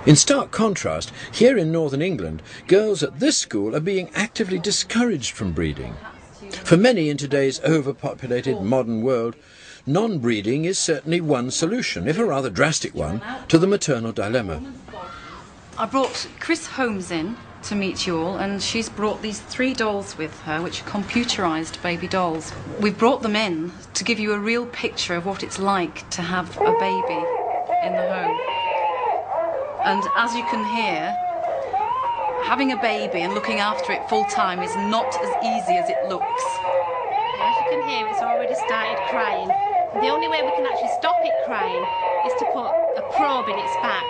In stark contrast, here in northern England, girls at this school are being actively discouraged from breeding. For many in today's overpopulated modern world, non-breeding is certainly one solution, if a rather drastic one, to the maternal dilemma. I brought Chris Holmes in to meet you all, and she's brought these 3 dolls with her, which are computerised baby dolls. We've brought them in to give you a real picture of what it's like to have a baby in the home. And as you can hear, having a baby and looking after it full time is not as easy as it looks. As you can hear, it's already started crying. The only way we can actually stop it crying is to put a probe in its back.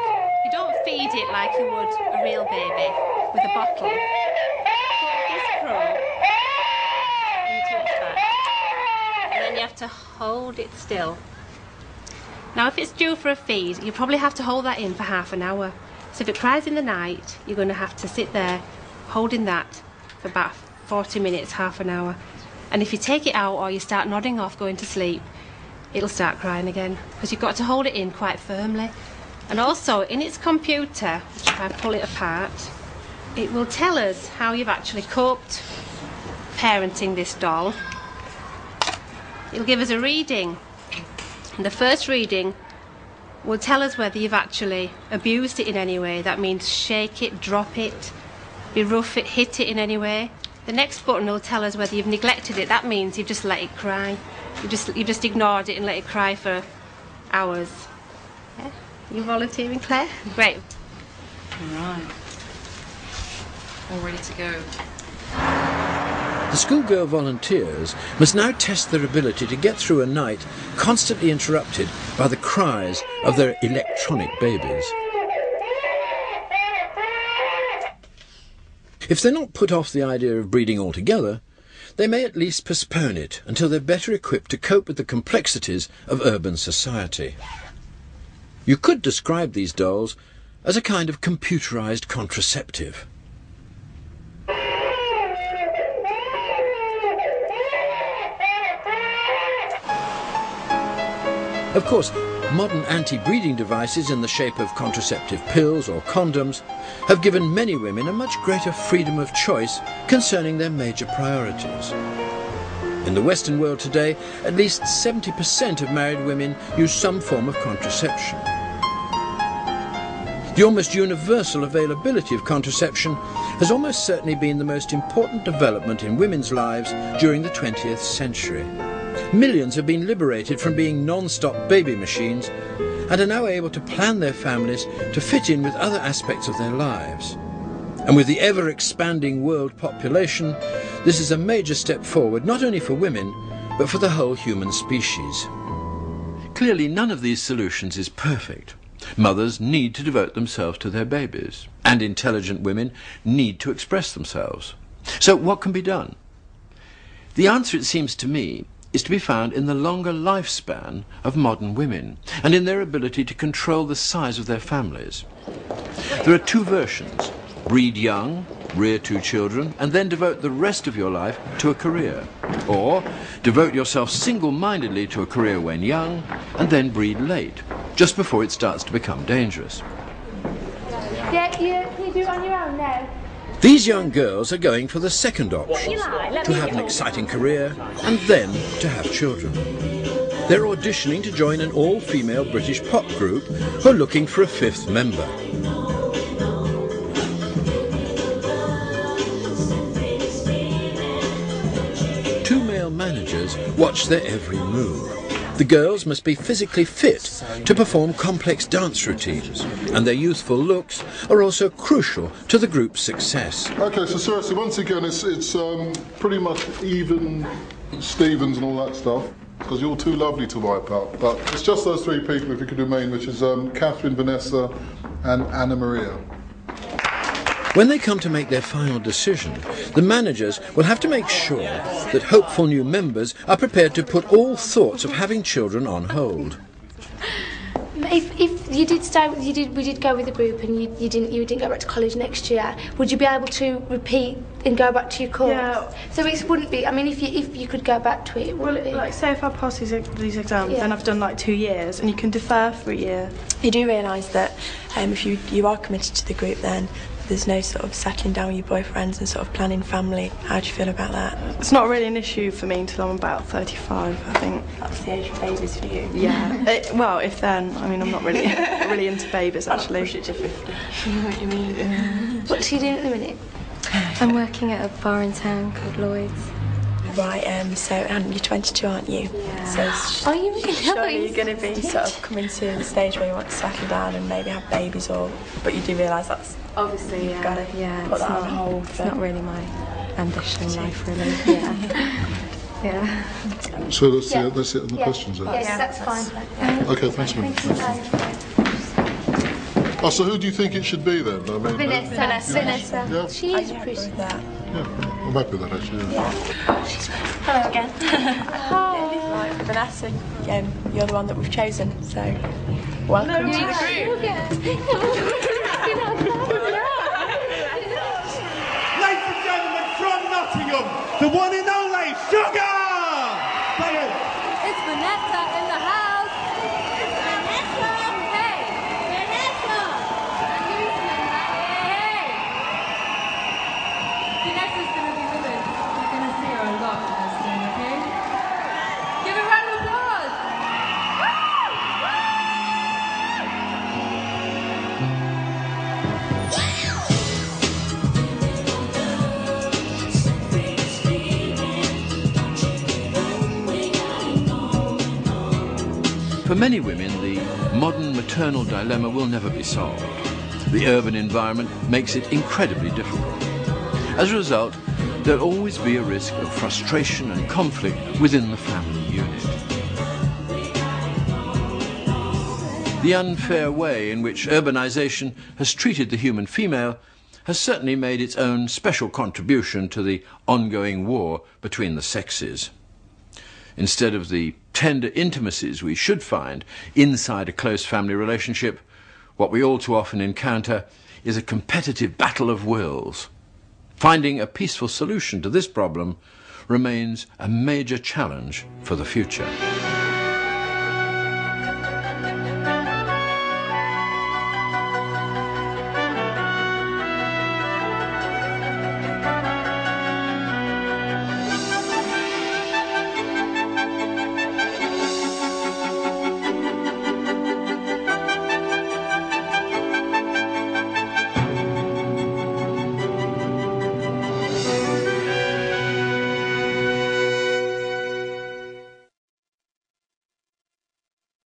You don't feed it like you would a real baby with a bottle. Put this probe into its back, and then you have to hold it still. Now, if it's due for a feed, you probably have to hold that in for half an hour. So if it cries in the night, you're going to have to sit there holding that for about 40 minutes, half an hour. And if you take it out or you start nodding off going to sleep, it'll start crying again, because you've got to hold it in quite firmly. And also, in its computer, which if I pull it apart, it will tell us how you've actually coped parenting this doll. It'll give us a reading. And the first reading will tell us whether you've actually abused it in any way. That means shake it, drop it, be rough it, hit it in any way. The next button will tell us whether you've neglected it. That means you've just let it cry. You just ignored it and let it cry for hours. Yeah? You volunteering, Claire? Great. All right. All ready to go. The schoolgirl volunteers must now test their ability to get through a night constantly interrupted by the cries of their electronic babies. If they're not put off the idea of breeding altogether, they may at least postpone it until they're better equipped to cope with the complexities of urban society. You could describe these dolls as a kind of computerised contraceptive. Of course, modern anti-breeding devices in the shape of contraceptive pills or condoms have given many women a much greater freedom of choice concerning their major priorities. In the Western world today, at least 70% of married women use some form of contraception. The almost universal availability of contraception has almost certainly been the most important development in women's lives during the 20th century. Millions have been liberated from being non-stop baby machines and are now able to plan their families to fit in with other aspects of their lives. And with the ever-expanding world population, this is a major step forward not only for women, but for the whole human species. Clearly, none of these solutions is perfect. Mothers need to devote themselves to their babies, and intelligent women need to express themselves. So what can be done? The answer, it seems to me, is to be found in the longer lifespan of modern women and in their ability to control the size of their families. There are 2 versions: breed young, rear 2 children, and then devote the rest of your life to a career. Or devote yourself single-mindedly to a career when young and then breed late, just before it starts to become dangerous. Yeah, can you do it on your own now? These young girls are going for the second option, to have an exciting career and then to have children. They're auditioning to join an all-female British pop group who are looking for a 5th member. Two male managers watch their every move. The girls must be physically fit to perform complex dance routines, and their youthful looks are also crucial to the group's success. Okay, so seriously, once again, it's pretty much even Stevens and all that stuff, because you're too lovely to wipe out. But it's just those 3 people, if you could remain, which is Catherine, Vanessa and Anna Maria. When they come to make their final decision, the managers will have to make sure that hopeful new members are prepared to put all thoughts of having children on hold. If you did stay, we did go with the group, and you didn't go back to college next year. Would you be able to repeat and go back to your course? Yeah. So it wouldn't be. I mean, if you could go back to it, it wouldn't be. Like, say if I pass these exams, Yeah. then I've done like 2 years, and you can defer for a year. You do realise that if you are committed to the group, then there's no sort of settling down with your boyfriends and sort of planning family. How do you feel about that? It's not really an issue for me until I'm about 35, I think. That's the age of babies for you. Yeah. Well, if then. I mean, I'm not really really into babies, actually. Push it to 50. You know what you mean? What's she doing at the minute? I'm working at a bar in town called Lloyd's. Right, and you're 22, aren't you? Yeah. So Are you really? surely you're going to be sort of coming to the stage where you want to settle down and maybe have babies, but you do realise that's Obviously, yeah. Gotta Put put that on hold. It's not really my ambition in life, really. Yeah. Yeah. So that's it on the questions then? Yes, that's fine. Okay, thanks a minute. Oh, so who do you think it should be then? I mean, Vanessa. Yeah. She is pretty. that. Yeah, I'm happy with that actually. Yeah. Hello again. Right, Vanessa, you're the one that we've chosen, so welcome to the group. Ladies and gentlemen, from Nottingham, the one and only Sugar! It's Vanessa in the house. Vanessa! Hey! Vanessa! Hey! Vanessa's gonna be with us. You're gonna see her a lot soon, okay? Give a round of applause! For many women, the modern maternal dilemma will never be solved. The urban environment makes it incredibly difficult. As a result, there'll always be a risk of frustration and conflict within the family unit. The unfair way in which urbanisation has treated the human female has certainly made its own special contribution to the ongoing war between the sexes. Instead of the tender intimacies we should find inside a close family relationship, what we all too often encounter is a competitive battle of wills. Finding a peaceful solution to this problem remains a major challenge for the future.